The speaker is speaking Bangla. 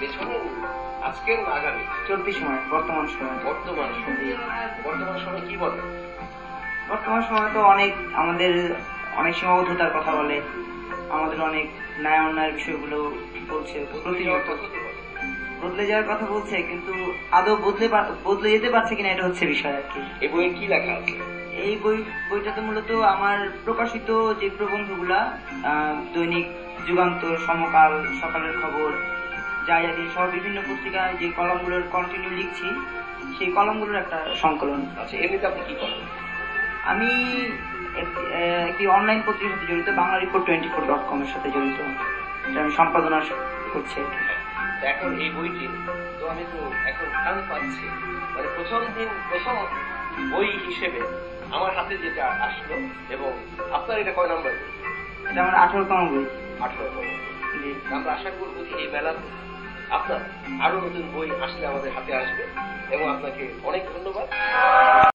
পেছনে আজকের আগামী চলতি সময়, বর্তমান সময় কি বলে? বর্তমান সময় তো আমাদের অনেক সীমাবদ্ধতার কথা বলে, আমাদের অনেক ন্যায় অন্যায়ের বিষয়গুলো বলছে, প্রতিনিয়ত বদলে যাওয়ার কথা বলছে, কিন্তু আদৌ বদলে যেতে পারছে কিনা এটা হচ্ছে বিষয় আর কি। এই বইয়ে কি লেখা আছে? এই বইটাতে মূলত আমার প্রকাশিত যে প্রবন্ধগুলা, দৈনিক যুগান্তর, সমকাল, সকালের খবর, জায়াদি সহ বিভিন্ন পত্রিকায় যে কলামগুলোর কন্টিনিউ লিখছি, সেই কলামগুলোর একটা সংকলন। আচ্ছা, এমনিতে আপনি কি করেন? আমি একটি অনলাইন পত্রিকার সাথে জড়িত, banglareport24.com এর সাথে জড়িত, আমি সম্পাদনা করছি। এখন এই বইটি তো আমি তো এখন টান পাচ্ছি, মানে প্রথম বই হিসেবে আমার হাতে যেটা আসলো, এবং আপনার এটা কয় নম্বর বই? এটা আমার 18তম বই। 18তম। আমরা আশা করবো যে এই মেলা আপনার আরো নতুন বই আসলে আমাদের হাতে আসবে, এবং আপনাকে অনেক ধন্যবাদ।